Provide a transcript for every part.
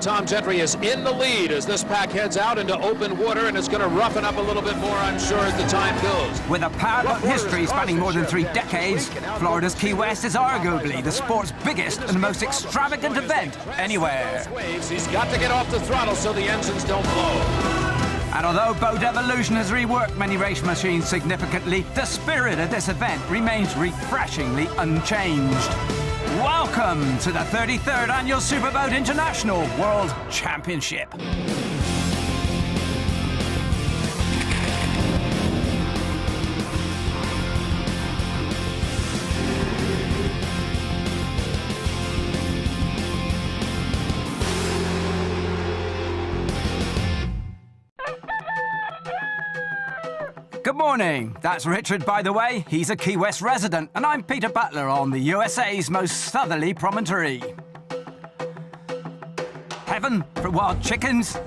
Tom Gentry is in the lead as this pack heads out into open water, and it's going to roughen up a little bit more, I'm sure, as the time goes. With a powerboat history spanning more than 3 decades, Florida's Key West is arguably the sport's biggest and most extravagant event anywhere. He's got to get off the throttle so the engines don't blow. And although Boat Evolution has reworked many race machines significantly, the spirit of this event remains refreshingly unchanged. Welcome to the 33rd Annual Superboat International World Championship. Good morning. That's Richard, by the way. He's a Key West resident, and I'm Peter Butler on the USA's most southerly promontory. Heaven for wild chickens,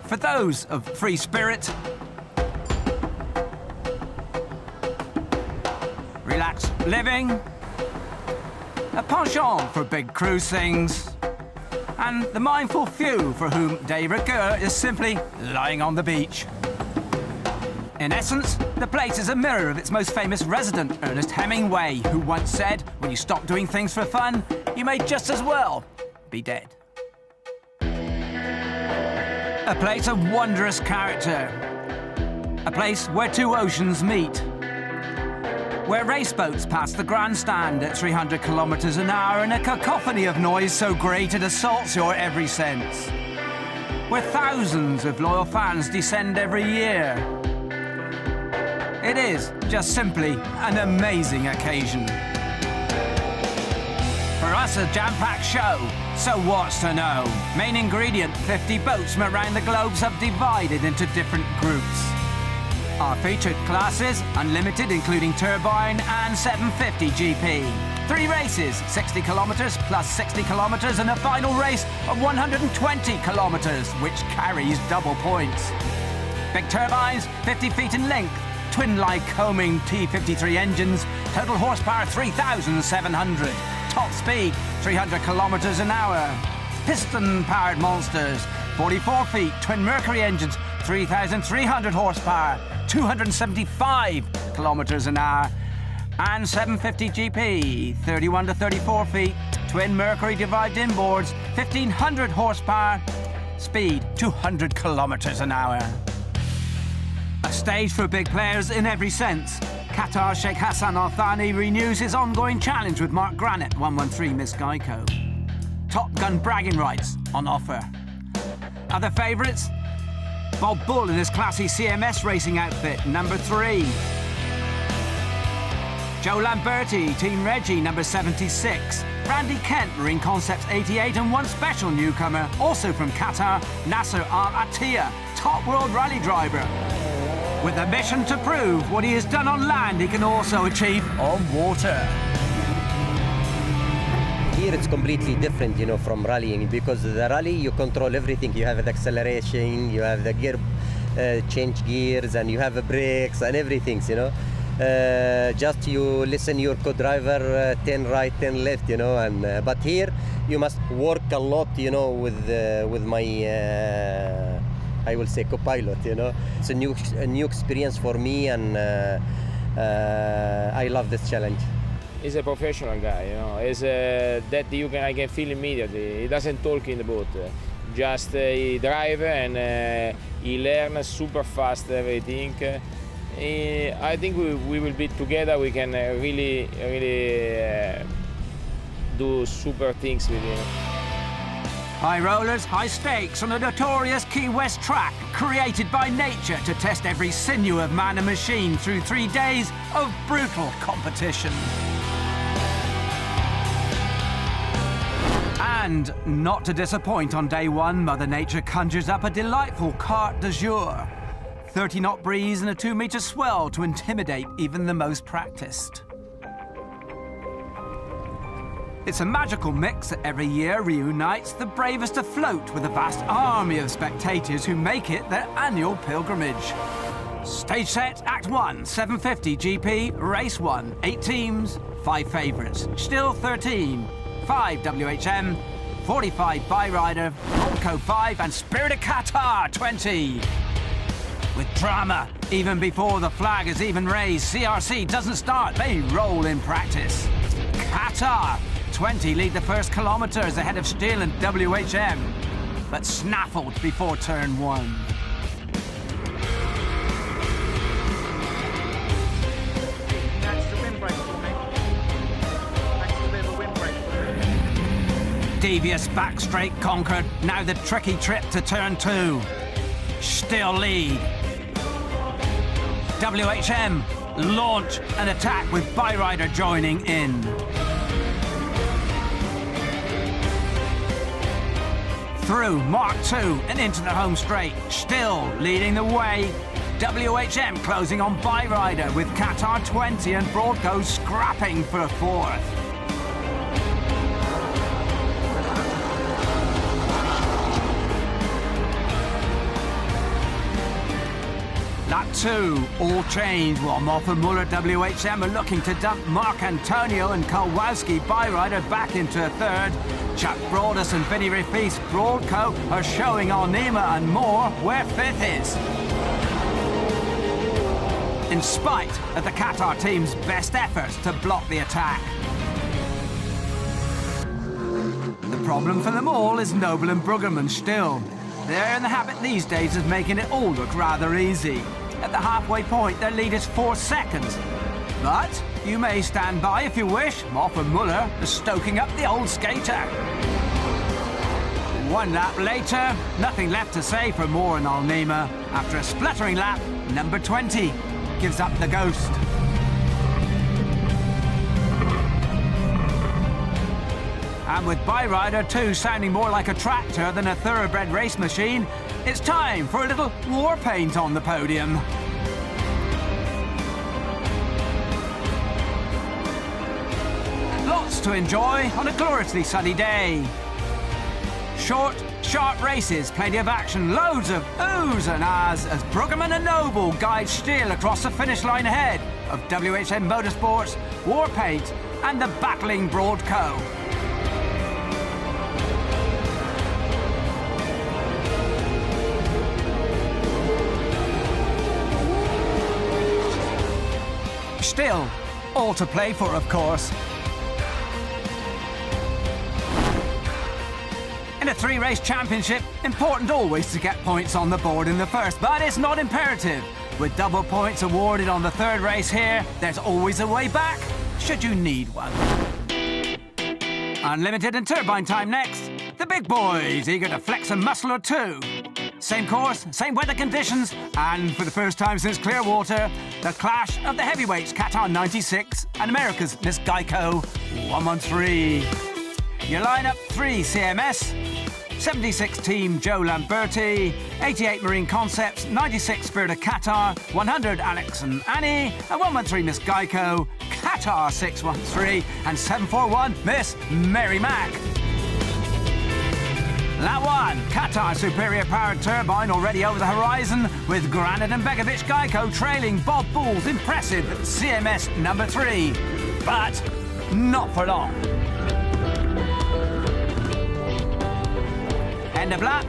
for those of free spirit. Relaxed living, a penchant for big cruise things, and the mindful few for whom de rigueur is simply lying on the beach. In essence, the place is a mirror of its most famous resident, Ernest Hemingway, who once said, when you stop doing things for fun, you may just as well be dead. A place of wondrous character. A place where 2 oceans meet. Where raceboats pass the grandstand at 300 kilometers an hour in a cacophony of noise so great it assaults your every sense. Where thousands of loyal fans descend every year. It is just simply an amazing occasion. For us, a jam-packed show, so what's to know? Main ingredient, 50 boats from around the globe subdivided into different groups. Our featured classes, unlimited including turbine and 750 GP. 3 races, 60 kilometres plus 60 kilometres, and a final race of 120 kilometres, which carries double points. Big turbines, 50 feet in length, twin-like combing T53 engines, total horsepower 3,700, top speed 300 kilometers an hour. Piston-powered monsters, 44 feet, twin Mercury engines, 3,300 horsepower, 275 kilometers an hour, and 750 GP, 31 to 34 feet, twin Mercury divide inboards, 1,500 horsepower, speed 200 kilometers an hour. A stage for big players in every sense. Qatar Sheikh Hassan Al Thani renews his ongoing challenge with Mark Granite, 113 Miss Geico. Top Gun bragging rights on offer. Other favourites? Bob Bull in his classy CMS racing outfit, number 3. Joe Lamberti, Team Reggie, number 76. Randy Kent, Marine Concepts 88, and one special newcomer, also from Qatar, Nasser Al-Attiyah, top world rally driver. With a mission to prove what he has done on land, he can also achieve on water. Here it's completely different, you know, from rallying, because the rally, you control everything. You have the acceleration, you have the gear, change gears, and you have the brakes and everything, you know. Just you listen your co-driver, 10 right, 10 left, you know. And but here you must work a lot, you know, with my I will say co-pilot, you know. It's a new experience for me, and I love this challenge. He's a professional guy, you know. He's that I can feel immediately. He doesn't talk in the boat. Just he drive and he learns super fast everything. I think we will be together. We can really do super things with him. High rollers, high stakes on a notorious Key West track created by nature to test every sinew of man and machine through 3 days of brutal competition. And not to disappoint, on day 1, Mother Nature conjures up a delightful carte du jour. 30-knot breeze and a 2-meter swell to intimidate even the most practiced. It's a magical mix that every year reunites the bravest afloat with a vast army of spectators who make it their annual pilgrimage. Stage set, Act 1, 750 GP, Race 1, 8 teams, 5 favourites. Still 13, 5 WHM, 45 Byrider, Broadco 5 and Spirit of Qatar 20. With drama, even before the flag is even raised, CRC doesn't start, they roll in practice. Qatar 20 lead the first kilometres ahead of Steele and WHM, but snaffled before turn 1. Devious back straight conquered, now the tricky trip to turn 2. Still lead. WHM launch an attack with Byrider joining in. Through Mark 2 and into the home straight, Still leading the way. WHM closing on Byrider with Qatar 20 and Broadco scrapping for 4th. Lap 2, all change while Moff and Muller WHM are looking to dump Mark Antonio and Kowalski Byrider back into 3rd. Chuck Broadus and Vinny Rafis Broadco are showing Al-Nima and Moore where 5th is. In spite of the Qatar team's best efforts to block the attack. The problem for them all is Noble and Bruggeman still. They're in the habit these days of making it all look rather easy. At the halfway point, their lead is 4 seconds. But you may stand by if you wish. Moff and Muller are stoking up the old skater. 1 lap later, nothing left to say for Moore and Al-Nima. After a spluttering lap, number 20 gives up the ghost. And with Byrider 2 sounding more like a tractor than a thoroughbred race machine, it's time for a little war paint on the podium. Lots to enjoy on a gloriously sunny day. Short, sharp races, plenty of action, loads of oohs and ahs as Bruggeman and Noble guide Steele across the finish line ahead of WHM Motorsports, Warpaint and the battling Broadco. Still, all to play for, of course. In a 3-race championship, important always to get points on the board in the first, but it's not imperative. With double points awarded on the 3rd race here, there's always a way back, should you need one. Unlimited and turbine time next. The big boys, eager to flex a muscle or two. Same course, same weather conditions, and for the first time since Clearwater, the clash of the heavyweights Qatar 96 and America's Miss Geico 113. Your lineup: 3 CMS, 76 Team Joe Lamberti, 88 Marine Concepts, 96 Spirit of Qatar, 100 Alex and Annie, and 113 Miss Geico, Qatar 613, and 741 Miss Mary Mac. Lap 1, Qatar Superior Powered Turbine already over the horizon, with Granite and Begovic Geico trailing Bob Bull's impressive CMS number 3. But not for long. End of lap.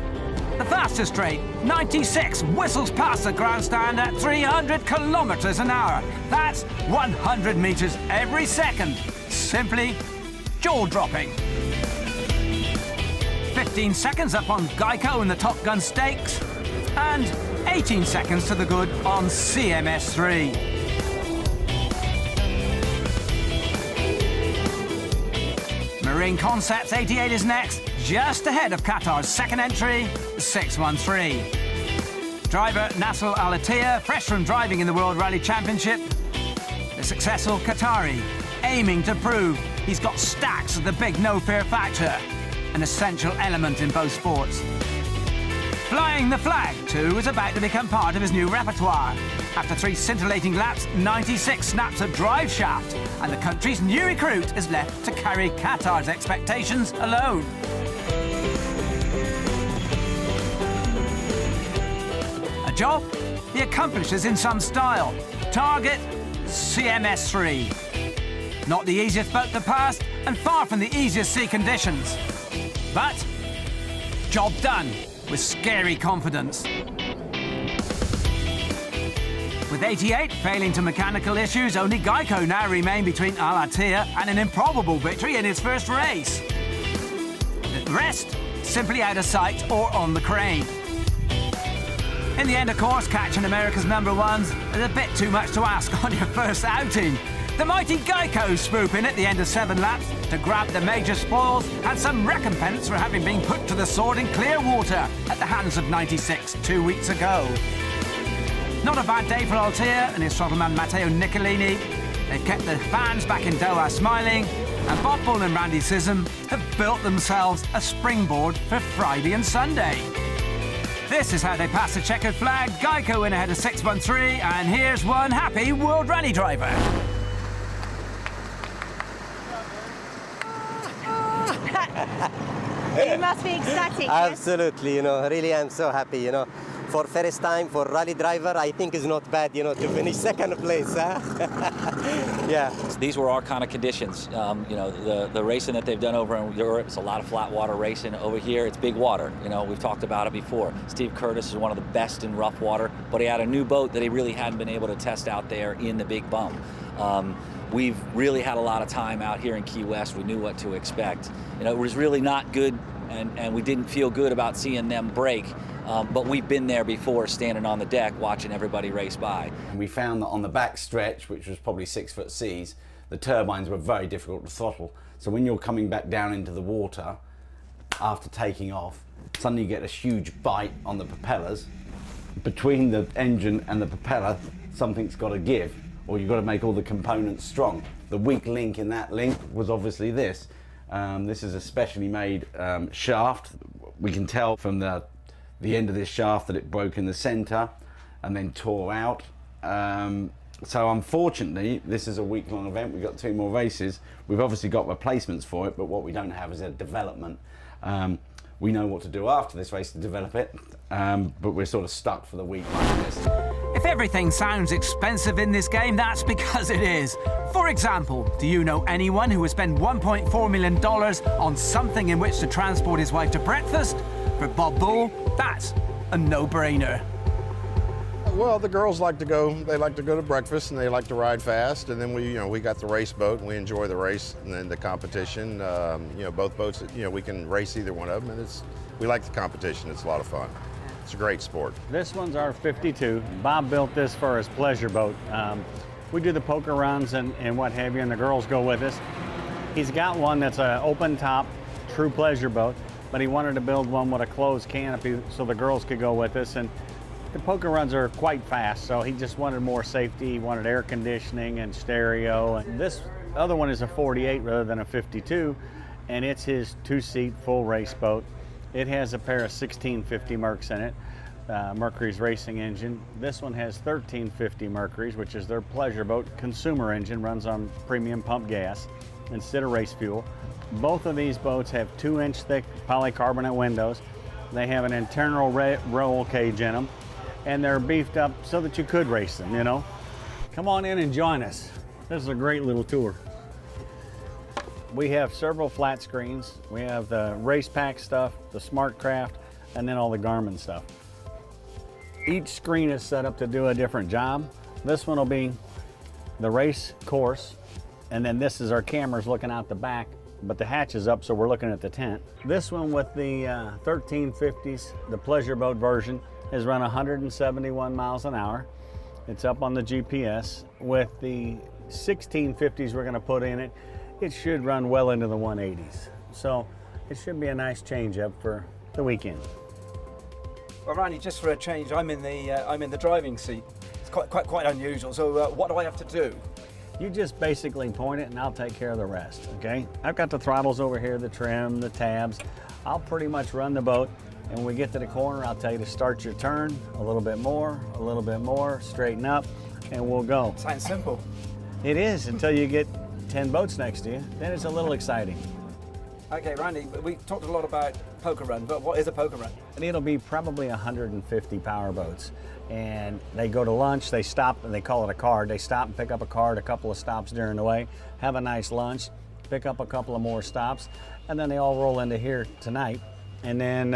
The fastest straight, 96, whistles past the grandstand at 300 kilometres an hour. That's 100 metres every second. Simply jaw-dropping. 15 seconds up on Geico in the Top Gun Stakes, and 18 seconds to the good on CMS3. Marine Concepts 88 is next, just ahead of Qatar's second entry, 613. Driver Nasser Al-Attiyah, fresh from driving in the World Rally Championship. The successful Qatari, aiming to prove he's got stacks of the big no-fear factor, an essential element in both sports. Flying the flag, too, is about to become part of his new repertoire. After 3 scintillating laps, 96 snaps a drive shaft, and the country's new recruit is left to carry Qatar's expectations alone. A job he accomplishes in some style. Target, CMS3. Not the easiest boat to pass, and far from the easiest sea conditions. But job done with scary confidence. With 88 failing to mechanical issues, only Geico now remain between Al-Qaryouti and an improbable victory in his first race. The rest simply out of sight or on the crane. In the end, of course, catching America's #1s is a bit too much to ask on your first outing. The mighty Geico swoop in at the end of 7 laps to grab the major spoils and some recompense for having been put to the sword in clear water at the hands of 96 2 weeks ago. Not a bad day for Al-Qaryouti and his throttleman Matteo Nicolini. They've kept the fans back in Doha smiling, and Bob Bull and Randy Sissom have built themselves a springboard for Friday and Sunday. This is how they pass the checkered flag. Geico in ahead of 613, and here's one happy World Rally driver. You must be ecstatic. Yes? Absolutely, you know, really I'm so happy, you know. For first time, for rally driver, I think is not bad, you know, to finish second place, huh? Yeah. These were our kind of conditions. You know, the racing that they've done over in Europe, it's a lot of flat water racing. Over here, it's big water. You know, we've talked about it before. Steve Curtis is one of the best in rough water, but he had a new boat that he really hadn't been able to test out there in the big bump. We've really had a lot of time out here in Key West. We knew what to expect. You know, it was really not good, and we didn't feel good about seeing them break. But we've been there before, standing on the deck, watching everybody race by. We found that on the back stretch, which was probably 6 foot seas, the turbines were very difficult to throttle. So when you're coming back down into the water after taking off, suddenly you get a huge bite on the propellers. Between the engine and the propeller, something's got to give, or you've got to make all the components strong. The weak link in that link was obviously this. This is a specially made shaft. We can tell from the end of this shaft that it broke in the center and then tore out. So unfortunately, this is a week-long event. We've got 2 more races. We've obviously got replacements for it, but what we don't have is a development. We know what to do after this race to develop it, but we're sort of stuck for the week like this. If everything sounds expensive in this game, that's because it is. For example, do you know anyone who would spend $1.4 million on something in which to transport his wife to breakfast? For Bob Bull, that's a no-brainer. Well, the girls like to go. They like to go to breakfast and they like to ride fast. And then we got the race boat and we enjoy the race and then the competition. You know, both boats. You know, we can race either one of them, and we like the competition. It's a lot of fun. It's a great sport. This one's our 52. Bob built this for his pleasure boat. We do the poker runs and what have you, and the girls go with us. He's got one that's an open top, true pleasure boat, but he wanted to build one with a closed canopy so the girls could go with us. And the poker runs are quite fast, so he just wanted more safety. He wanted air conditioning and stereo. And this other one is a 48 rather than a 52, and it's his 2-seat full race boat. It has a pair of 1650 Mercs in it, Mercury's racing engine. This one has 1350 Mercury's, which is their pleasure boat consumer engine, runs on premium pump gas instead of race fuel. Both of these boats have 2-inch thick polycarbonate windows. They have an internal roll cage in them, and they're beefed up so that you could race them, you know. Come on in and join us. This is a great little tour. We have several flat screens. We have the race pack stuff, the SmartCraft, and then all the Garmin stuff. Each screen is set up to do a different job. This one will be the race course, and then this is our cameras looking out the back, but the hatch is up, so we're looking at the tent. This one with the 1350s, the pleasure boat version, is run 171 miles an hour. It's up on the GPS. With the 1650s we're gonna put in it, it should run well into the 180s. So it should be a nice change up for the weekend. Well, Randy, just for a change, I'm in the driving seat. It's quite unusual. So what do I have to do? You just basically point it and I'll take care of the rest, okay? I've got the throttles over here, the trim, the tabs. I'll pretty much run the boat, and when we get to the corner, I'll tell you to start your turn, a little bit more, straighten up, and we'll go. Sounds simple. It is, until you get 10 boats next to you. Then it's a little exciting. Okay, Randy, we talked a lot about poker run, but what is a poker run? And it'll be probably 150 power boats. And they go to lunch, they stop, and they call it a card. They stop and pick up a card, a couple of stops during the way, have a nice lunch, pick up a couple of more stops, and then they all roll into here tonight. And then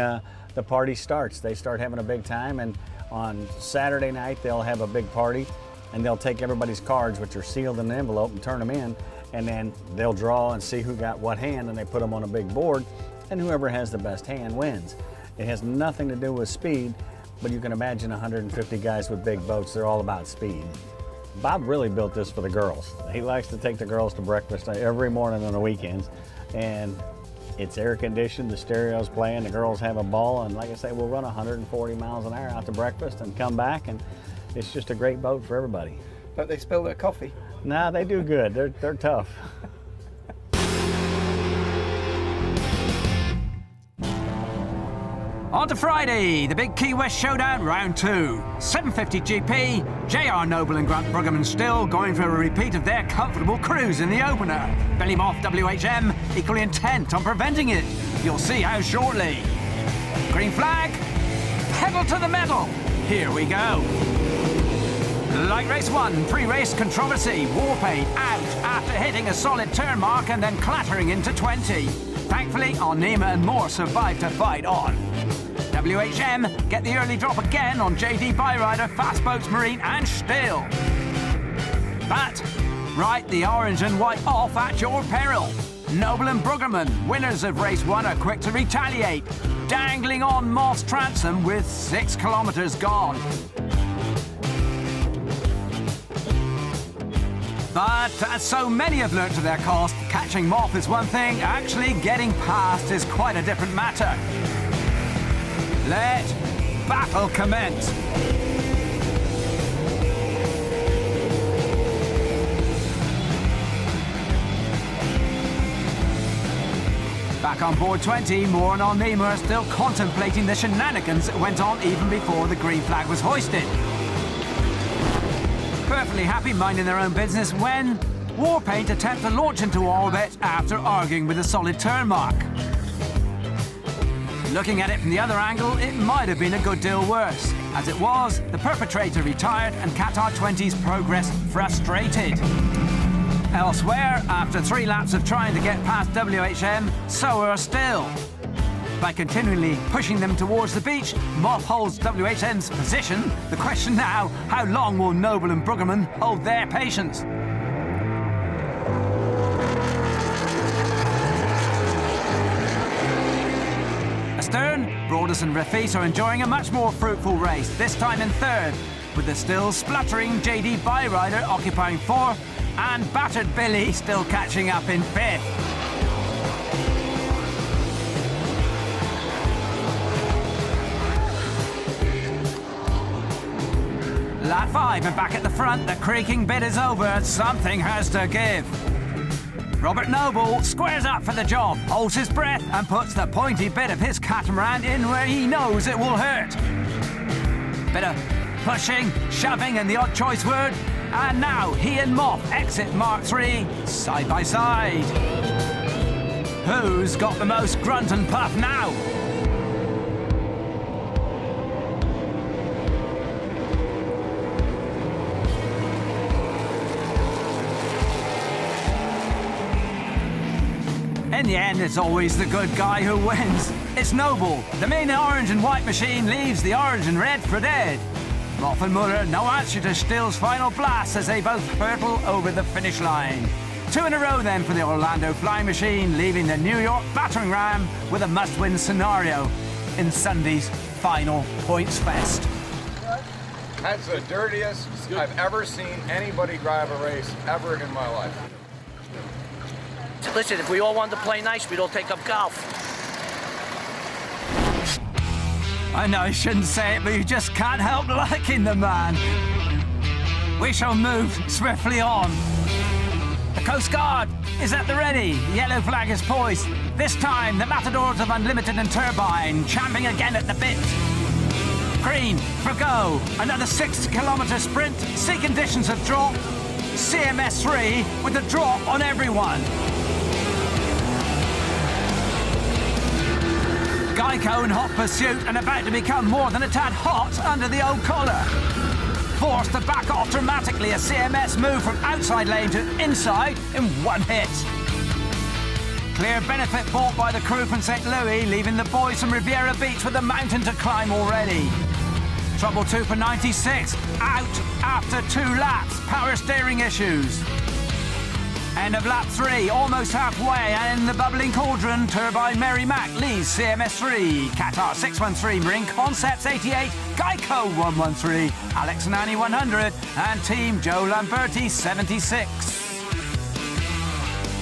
the party starts. They start having a big time, and on Saturday night they'll have a big party, and they'll take everybody's cards, which are sealed in an envelope, and turn them in, and then they'll draw and see who got what hand, and they put them on a big board, and whoever has the best hand wins. It has nothing to do with speed, but you can imagine 150 guys with big boats, they're all about speed. Bob really built this for the girls. He likes to take the girls to breakfast every morning on the weekends, and it's air conditioned, the stereo's playing, the girls have a ball, and like I say, we'll run 140 miles an hour out to breakfast and come back, and it's just a great boat for everybody. But they spill their coffee. Nah, they do good. They're tough. On to Friday, the big Key West Showdown, round 2. 750 GP, JR Noble and Grant Bruggeman still going for a repeat of their comfortable cruise in the opener. Billy Moff WHM equally intent on preventing it. You'll see how shortly. Green flag, pedal to the metal. Here we go. Like race 1, pre-race controversy. Warpaint out after hitting a solid turn mark and then clattering into 20. Thankfully, Arnema and Moore survived to fight on. WHM get the early drop again on JD Byrider, Fast Boats Marine and Still. But write the orange and white off at your peril. Noble and Bruggeman, winners of race 1, are quick to retaliate, dangling on Moss Transom with 6 kilometres gone. But as so many have learnt to their cost, catching Moth is one thing, actually getting past is quite a different matter. Let battle commence. Back on board 20, Moore and Arnema are still contemplating the shenanigans that went on even before the green flag was hoisted. Perfectly happy minding their own business when Warpaint attempt to launch into orbit after arguing with a solid turn mark. Looking at it from the other angle, it might have been a good deal worse. As it was, the perpetrator retired and Qatar 20's progress frustrated. Elsewhere, after 3 laps of trying to get past WHM, so are Still. By continually pushing them towards the beach, Moth holds WHM's position. The question now, how long will Noble and Bruggeman hold their patience? Astern, Broadus and Rafis are enjoying a much more fruitful race, this time in 3rd, with the still spluttering JD Byrider occupying 4th, and battered Billy still catching up in 5th. Lap 5 and back at the front, the creaking bit is over, something has to give. Robert Noble squares up for the job, holds his breath and puts the pointy bit of his catamaran in where he knows it will hurt. Bit of pushing, shoving and the odd choice word, and now he and Moth exit Mark III side by side. Who's got the most grunt and puff now? In the end, it's always the good guy who wins. It's Noble. The main orange and white machine leaves the orange and red for dead. Moff and Muller, no answer to Still's final blast as they both hurtle over the finish line. 2 in a row then for the Orlando Flying Machine, leaving the New York battering ram with a must-win scenario in Sunday's final points fest. That's the dirtiest I've ever seen anybody drive a race ever in my life. Listen, if we all wanted to play nice, we'd all take up golf. I know I shouldn't say it, but you just can't help liking the man. We shall move swiftly on. The Coast Guard is at the ready. The yellow flag is poised. This time, the Matadors of Unlimited and Turbine champing again at the bit. Green for go. Another 6-kilometre sprint. Sea conditions have dropped. CMS 3 with a drop on everyone. Geico in hot pursuit and about to become more than a tad hot under the old collar. Forced to back off dramatically, a CMS move from outside lane to inside in one hit. Clear benefit bought by the crew from St. Louis, leaving the boys from Riviera Beach with a mountain to climb already. Trouble 2 for 96, out after 2 laps, power steering issues. End of lap 3, almost halfway, and in the bubbling cauldron, Turbine Mary Mac leads CMS 3, Qatar 613, Marine Concepts 88, Geico 113, Alex and Annie 100, and Team Joe Lamberti 76.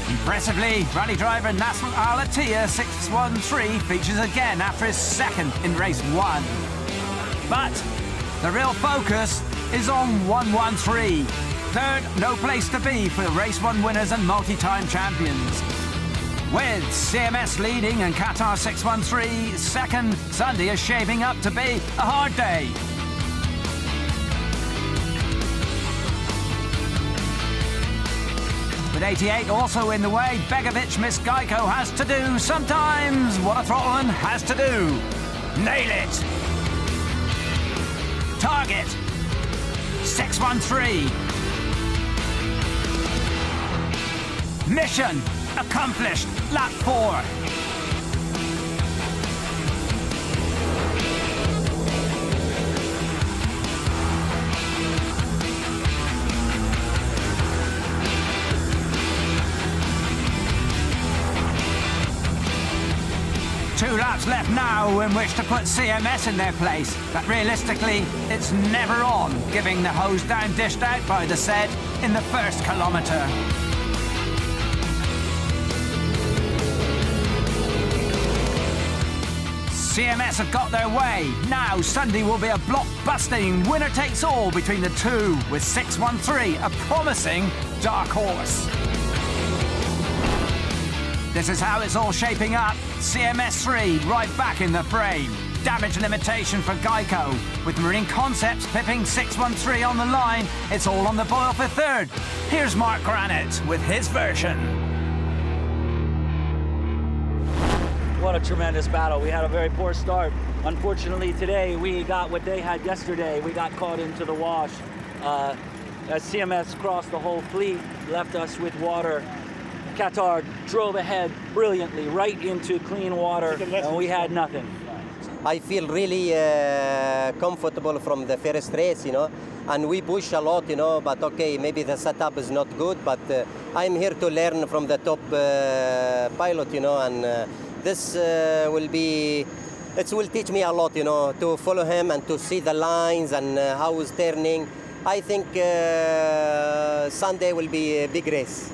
Impressively, rally driver Nasser Al-Attiyah 613 features again after his second in race 1. But the real focus is on 113. Third, no place to be for race 1 winners and multi-time champions. With CMS leading and Qatar 613 second, Sunday is shaping up to be a hard day. With 88 also in the way, Begovic Miss Geico has to do sometimes what a throttleman has to do. Nail it! Target 613. Mission accomplished. Lap 4. Two laps left now in which to put CMS in their place, but realistically, it's never on, giving the hose down dished out by the said in the first kilometre. CMS have got their way. Now Sunday will be a block-busting winner-takes-all between the two, with 613 a promising dark horse. This is how it's all shaping up. CMS 3 right back in the frame. Damage limitation for Geico. With Marine Concepts pipping 613 on the line, it's all on the boil for third. Here's Mark Granite with his version. What a tremendous battle. We had a very poor start. Unfortunately, today we got what they had yesterday. We got caught into the wash. As CMS crossed the whole fleet, left us with water. Qatar drove ahead brilliantly right into clean water, and we had nothing. I feel really comfortable from the first race, you know, and we push a lot, you know, but okay, maybe the setup is not good, but I'm here to learn from the top pilot, you know, and this will teach me a lot, you know, to follow him and to see the lines and how he's turning. I think Sunday will be a big race.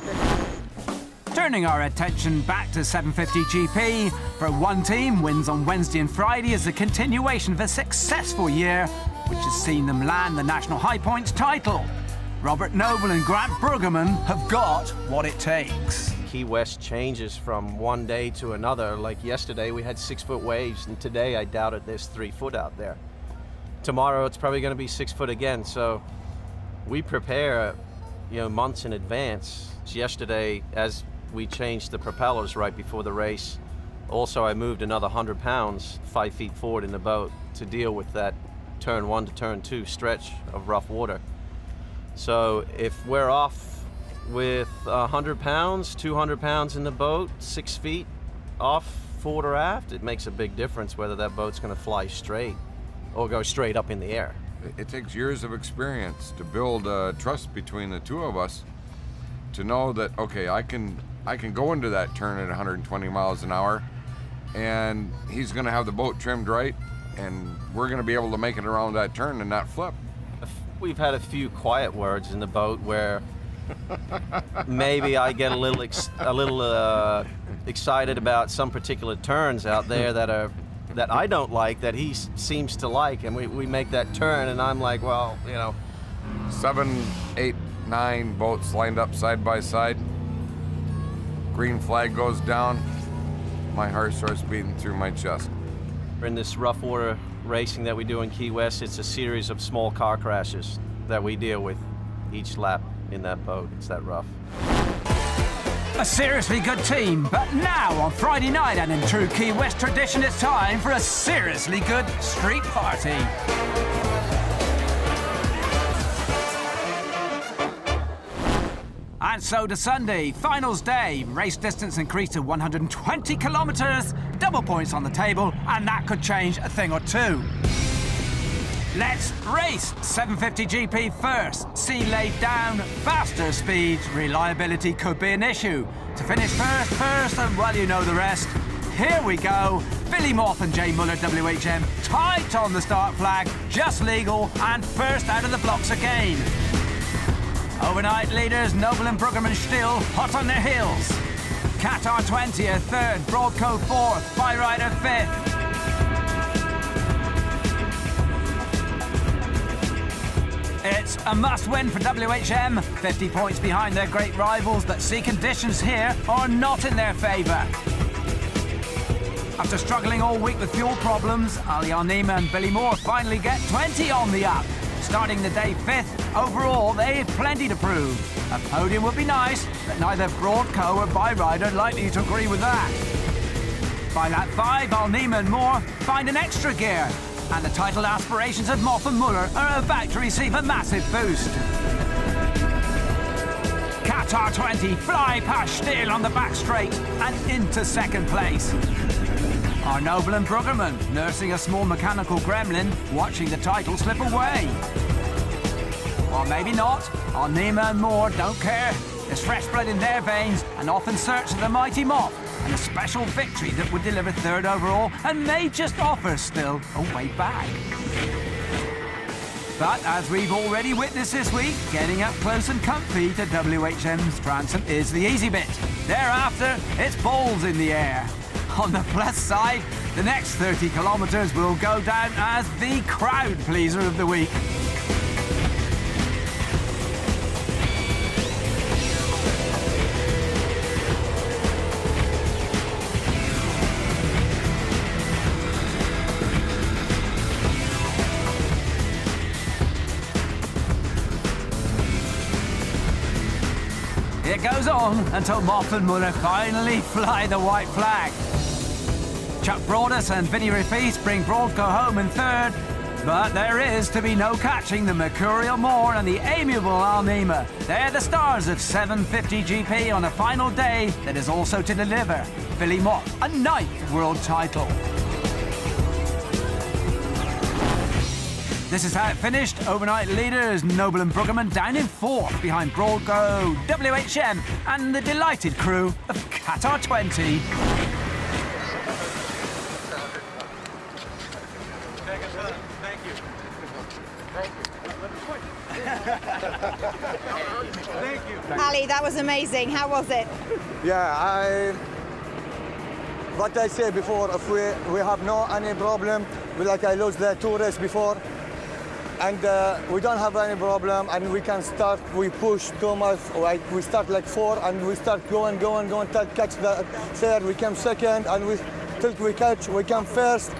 Turning our attention back to 750 GP, for one team, wins on Wednesday and Friday is a continuation of a successful year, which has seen them land the National High Points title. Robert Noble and Grant Brueggemann have got what it takes. Key West changes from one day to another. Like yesterday, we had 6-foot waves, and today I doubt it there's 3 foot out there. Tomorrow, it's probably going to be 6 foot again. So we prepare, you know, months in advance. Yesterday, as we changed the propellers right before the race, also I moved another 100 pounds 5 feet forward in the boat to deal with that turn 1 to turn 2 stretch of rough water. So if we're off with 100 pounds, 200 pounds in the boat, 6 feet off forward or aft, it makes a big difference whether that boat's going to fly straight or go straight up in the air. It takes years of experience to build trust between the two of us to know that, okay, I can go into that turn at 120 miles an hour and he's going to have the boat trimmed right and we're going to be able to make it around that turn and not flip. We've had a few quiet words in the boat where maybe I get a little excited about some particular turns out there that I don't like, that he seems to like, and we make that turn, and I'm like, well, you know. 7, 8, 9 boats lined up side by side. Green flag goes down. My heart starts beating through my chest. In this rough water racing that we do in Key West, it's a series of small car crashes that we deal with each lap in that boat. It's that rough. A seriously good team, but now on Friday night and in true Key West tradition, it's time for a seriously good street party. And so to Sunday, finals day. Race distance increased to 120 kilometres, double points on the table, and that could change a thing or two. Let's race. 750 GP first. C laid down, faster speeds, reliability could be an issue. To finish first, and well, you know the rest. Here we go. Billy Moth and Jay Muller WHM tight on the start flag, just legal, and first out of the blocks again. Overnight leaders, Noble and Bruggerman still hot on their heels. Qatar 20th, third, Broadco fourth, Byrider fifth. It's a must-win for WHM, 50 points behind their great rivals, but sea conditions here are not in their favour. After struggling all week with fuel problems, Ali Al-Nima and Billy Moore finally get 20 on the up. Starting the day fifth, overall they've plenty to prove. A podium would be nice, but neither Broadco or Byrider likely to agree with that. By lap 5, Al-Nima and Moore find an extra gear, and the title aspirations of Moth and Muller are about to receive a massive boost. Qatar 20 fly past Steele on the back straight and into second place. Our Noble and Bruggerman, nursing a small mechanical gremlin, watching the title slip away. Or maybe not. Al-Nima and Moore don't care. There's fresh blood in their veins, and off in search of the mighty Moth, and a special victory that would deliver third overall and may just offer still a way back. But as we've already witnessed this week, getting up close and comfy to WHM's transom is the easy bit. Thereafter, it's balls in the air. On the plus side, the next 30 kilometres will go down as the crowd pleaser of the week. It goes on until Moth and Muller finally fly the white flag. Chuck Broadus and Vinnie Rafis bring Broadco home in third, but there is to be no catching the mercurial Moore and the amiable Al-Nima. They're the stars of 750 GP on a final day that is also to deliver Billy Moth a 9th world title. This is how it finished. Overnight leaders Noble and Bruggerman down in 4th behind Broadco, WHM and the delighted crew of Qatar 20. Ali, that was amazing. How was it? Yeah, what I said before, if we have no any problem, like I lost the 2 races before, and we don't have any problem, and we can start, we push too much, like we start like 4, and we start going, till catch the third, we come second, and till we catch, we come first,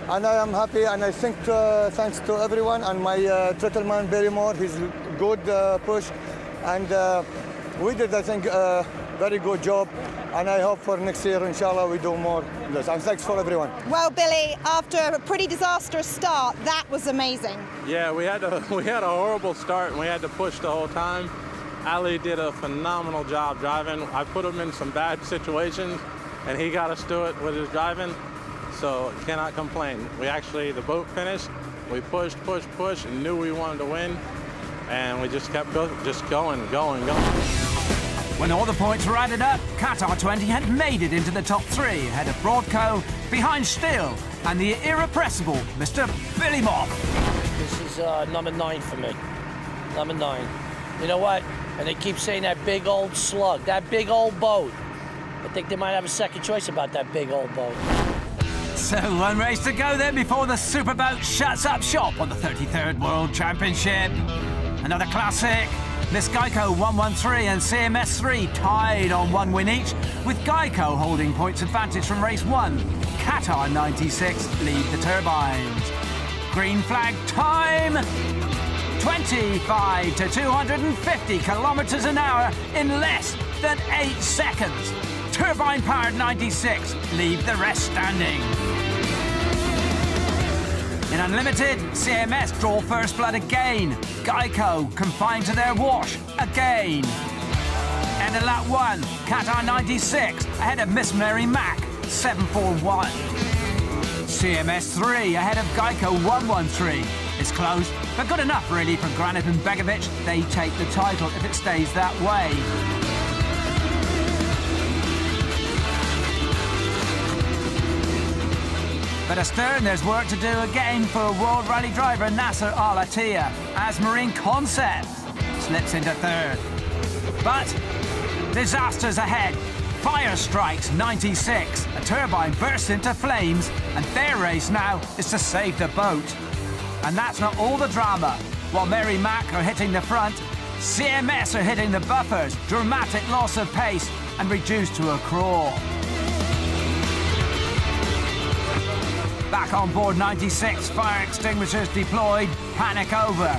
and I am happy, and I think thanks to everyone, and my Trettleman Barry Moore, he's good push, and we did, I think, a very good job, and I hope for next year, inshallah, we do more. And thanks for everyone. Well, Billy, after a pretty disastrous start, that was amazing. Yeah, we had a horrible start, and we had to push the whole time. Ali did a phenomenal job driving. I put him in some bad situations, and he got us to it with his driving, so cannot complain. The boat finished, we pushed, and knew we wanted to win, and we just kept going. When all the points were added up, Qatar 20 had made it into the top 3, ahead of Broadco, behind Still, and the irrepressible Mr. Billy Moth. This is number 9 for me. Number 9. You know what? And they keep saying that big old slug, that big old boat. I think they might have a second choice about that big old boat. So one race to go then before the Superboat shuts up shop on the 33rd World Championship. Another classic. Miss Geico 113 and CMS 3 tied on 1 win each, with Geico holding points advantage from race 1. Qatar 96 lead the turbines. Green flag time! 25 to 250 kilometers an hour in less than 8 seconds. Turbine-powered 96 leave the rest standing. In Unlimited, CMS draw first blood again. Geico confined to their wash again. End of lap 1, Qatar 96 ahead of Miss Mary Mack, 741. CMS 3 ahead of Geico 113. It's close, but good enough really for Granit and Begovic. They take the title if it stays that way. But astern, there's work to do again for World Rally driver Nasser Al-Attiyah as Marine Concept slips into third. But disasters ahead. Fire strikes 96. A turbine bursts into flames, and their race now is to save the boat. And that's not all the drama. While Mary Mack are hitting the front, CMS are hitting the buffers. Dramatic loss of pace and reduced to a crawl. Back on board 96, fire extinguishers deployed, panic over.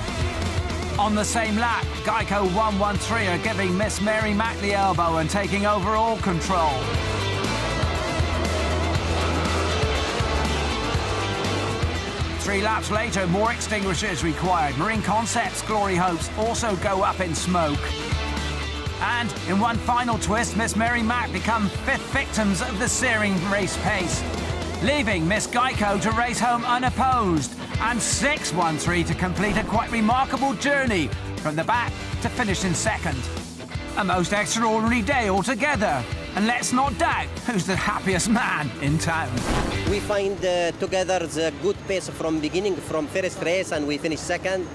On the same lap, Geico 113 are giving Miss Mary Mack the elbow and taking overall control. Three laps later, more extinguishers required. Marine Concepts' glory hopes also go up in smoke. And in one final twist, Miss Mary Mack become fifth victims of the searing race pace, leaving Miss Geico to race home unopposed, and 613 to complete a quite remarkable journey from the back to finish in second. A most extraordinary day altogether, and let's not doubt who's the happiest man in town. We find together the good pace from beginning, from first race, and we finish second.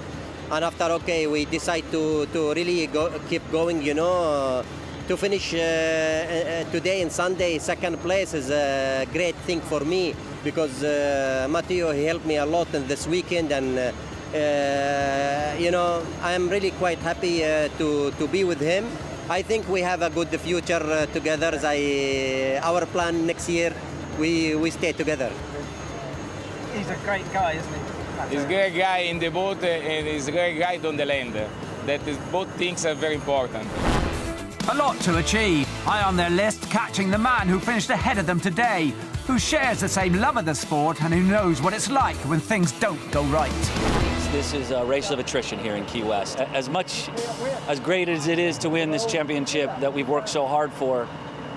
And after, okay, we decide to really keep going, you know. To finish today and Sunday second place is a great thing for me, because Matteo, he helped me a lot in this weekend, and you know, I'm really quite happy to be with him. I think we have a good future together. Our plan next year, we stay together. He's a great guy, isn't he? He's a great guy in the boat, and he's a great guy on the land. Both things are very important. A lot to achieve. High on their list, catching the man who finished ahead of them today, who shares the same love of the sport and who knows what it's like when things don't go right. This is a race of attrition here in Key West. As great as it is to win this championship that we've worked so hard for,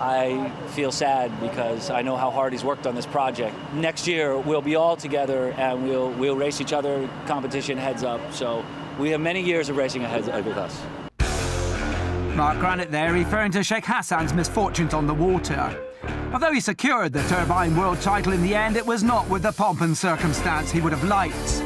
I feel sad because I know how hard he's worked on this project. Next year, we'll be all together and we'll race each other, competition heads up. So we have many years of racing ahead with us. Mark Granit there, referring to Sheikh Hassan's misfortunes on the water. Although he secured the turbine world title in the end, it was not with the pomp and circumstance he would have liked.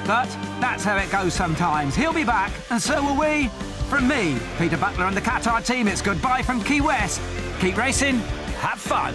But that's how it goes sometimes. He'll be back, and so will we. From me, Peter Butler and the Qatar team, it's goodbye from Key West. Keep racing, have fun.